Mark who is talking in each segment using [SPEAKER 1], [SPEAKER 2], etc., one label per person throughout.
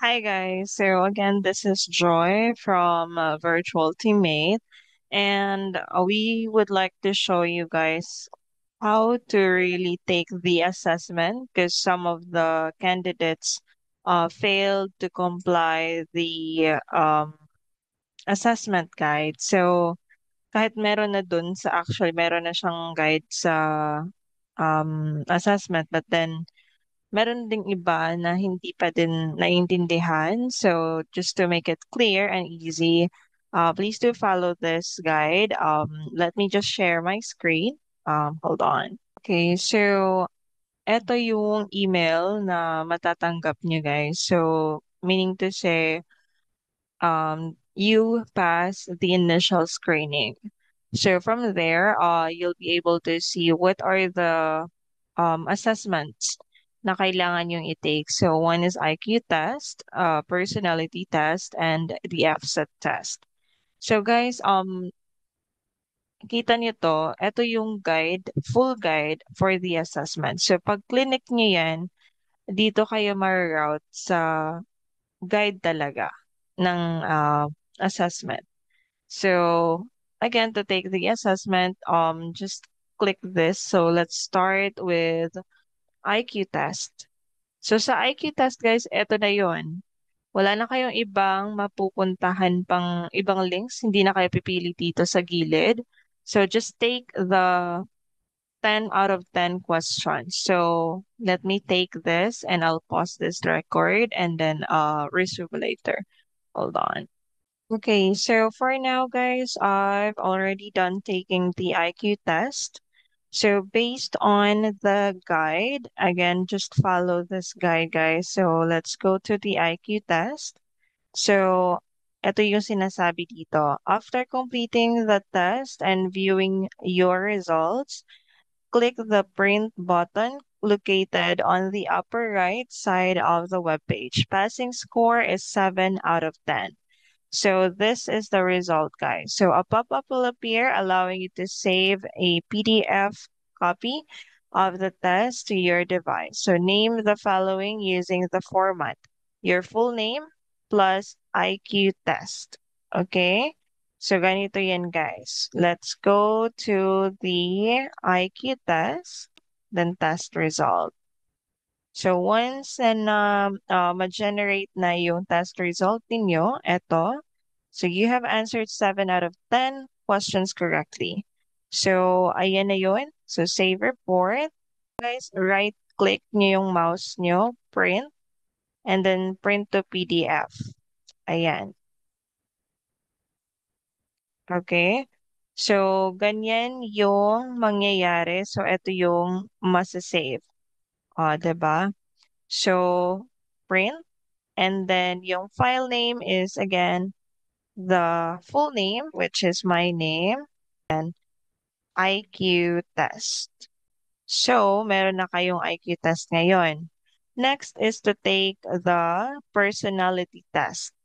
[SPEAKER 1] Hi guys. So again, this is Joy from Virtual Teammate, and we would like to show you guys how to really take the assessment because some of the candidates failed to comply the assessment guide. So kahit meron na dun sa actually meron na siyang guide sa assessment, but then meron ding iba na hindi pa din naiintindihan. So just to make it clear and easy, please do follow this guide. Let me just share my screen. Hold on. Okay, so eto yung email na matatanggap niyo guys. So meaning to say, you pass the initial screening. So from there, you'll be able to see what are the assessments na kailangan yung i-take. So one is IQ test, personality test, and the FSAT test. So guys, kita niyo to, ito yung guide, full guide for the assessment. So pag clinic niyo yan, dito kayo ma-route sa guide talaga ng assessment. So again, to take the assessment, just click this. So let's start with IQ test. So sa IQ test guys, eto na yon. Wala na kayong ibang mapupuntahan pang ibang links. Hindi na kayo pipili dito sa gilid. So just take the 10 out of 10 questions. So let me take this and I'll pause this record and then resume later. Hold on. Okay, so for now, guys, I've already done taking the IQ test. So based on the guide, again, just follow this guide, guys. So let's go to the IQ test. So ito yung sinasabi dito. After completing the test and viewing your results, click the print button located on the upper right side of the web page. Passing score is 7 out of 10. So this is the result, guys. So a pop-up will appear allowing you to save a PDF copy of the test to your device. So name the following using the format. Your full name plus IQ test. Okay? So ganito yan, guys. Let's go to the IQ test, then test result. So once ma-generate na yung test result ninyo, eto. So you have answered 7 out of 10 questions correctly. So ayan na yun. So save report. Guys, right click nyo yung mouse nyo, print, and then print to PDF. Ayan. Okay? So ganyan yung mangyayari. So ito yung masasave. O, 'di ba? So print. And then yung file name is again the full name, which is my name, and IQ test. So, meron na kayong IQ test ngayon. Next is to take the personality test.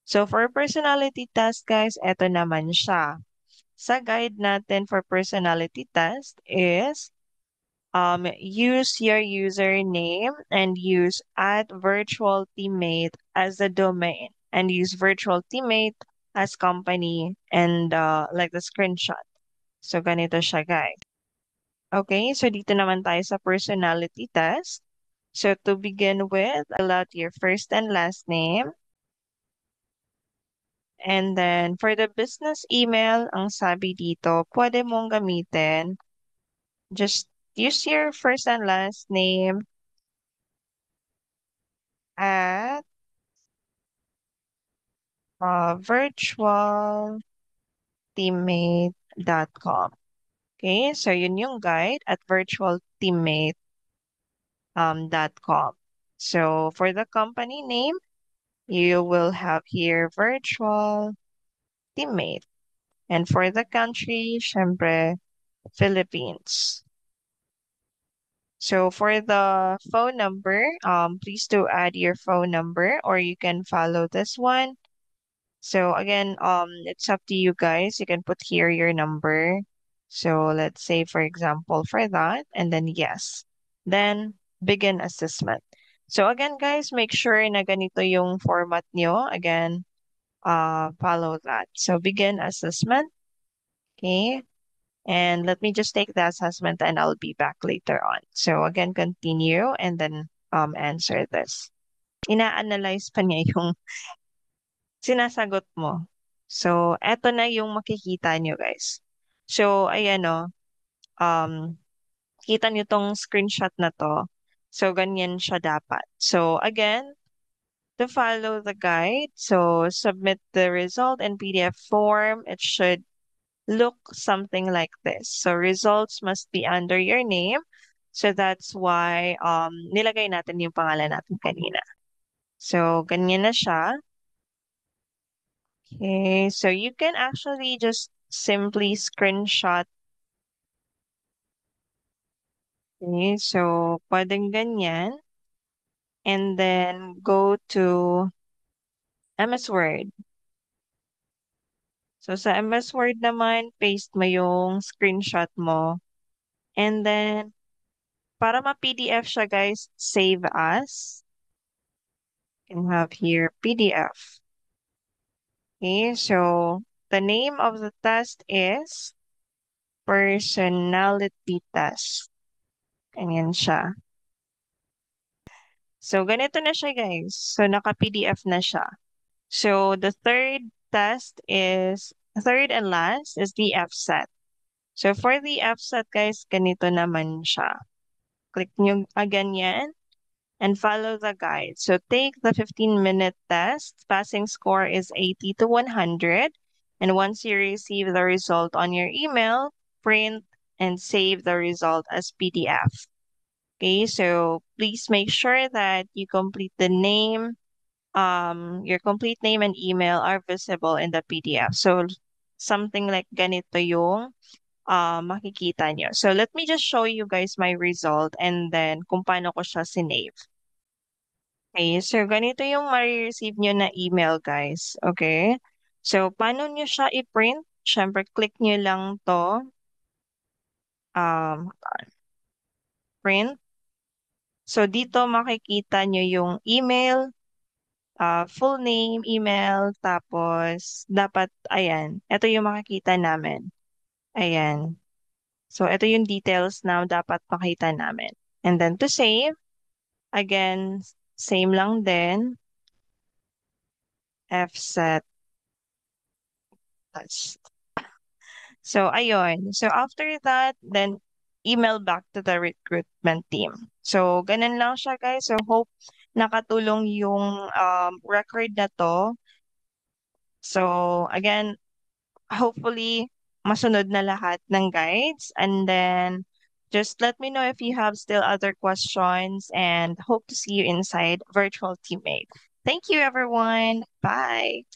[SPEAKER 1] So, for personality test, guys, eto naman siya. Sa guide natin for personality test is use your username and use at virtual teammate as the domain and use virtual teammate as company and like the screenshot. So ganito siya guys. Okay, so dito naman tayo sa personality test. So to begin with, fill out your first and last name. And then for the business email, ang sabi dito, pwede mong gamitin. Just use your first and last name at virtualteammate.com. Okay, so yun yung guide at virtualteammate.com. So for the company name, you will have here virtual teammate. And for the country, syempre, Philippines. So for the phone number, please do add your phone number or you can follow this one. So again, it's up to you guys. You can put here your number. So let's say, for example, for that, and then yes, then begin assessment. So again, guys, make sure na ganito yung format nyo. Again, follow that. So begin assessment. Okay. And let me just take the assessment and I'll be back later on. So again, continue and then answer this. Ina-analyze pa niya yung sinasagot mo. So, eto na yung makikita nyo, guys. So, ayan o, kita nyo tong screenshot na to. So, ganyan siya dapat. So, again, to follow the guide, so submit the result in PDF form. It should look something like this. So, results must be under your name. So, that's why nilagay natin yung pangalan natin kanina. So, ganyan na siya. Okay, so you can actually just simply screenshot. Okay, so pwedeng ganyan. And then go to MS Word. So sa MS Word naman, paste mo yung screenshot mo. And then, para ma-PDF siya guys, save as. You can have here PDF. Okay, so the name of the test is personality test. Ganyan siya. So, ganito na siya, guys. So, naka-PDF na siya. So, the third and last is the FSAT. So, for the FSAT, guys, ganito naman siya. Click nyo again yan and follow the guide. So, take the 15-minute test. Passing score is 80 to 100. And once you receive the result on your email, print and save the result as PDF. Okay, so please make sure that you complete the name, your complete name and email are visible in the PDF. So something like ganito yung makikita nyo. So let me just show you guys my result and then kung paano ko siya sinave. Okay, so ganito yung ma-receive nyo na email guys. Okay, so paano nyo siya i-print? Siyempre, click nyo lang to, um, print. So dito makikita nyo yung email, full name, email, tapos dapat, ayan, ito yung makikita namin. Ayan. So, ito yung details na dapat makita namin. And then to save, again, same lang din, fset test. So, ayun. So, after that, then email back to the recruitment team. So, ganun lang siya, guys. So, hope nakatulong yung record na to. So, again, hopefully masunod na lahat ng guides and then just let me know if you have still other questions and hope to see you inside Virtual Teammate. Thank you everyone. Bye.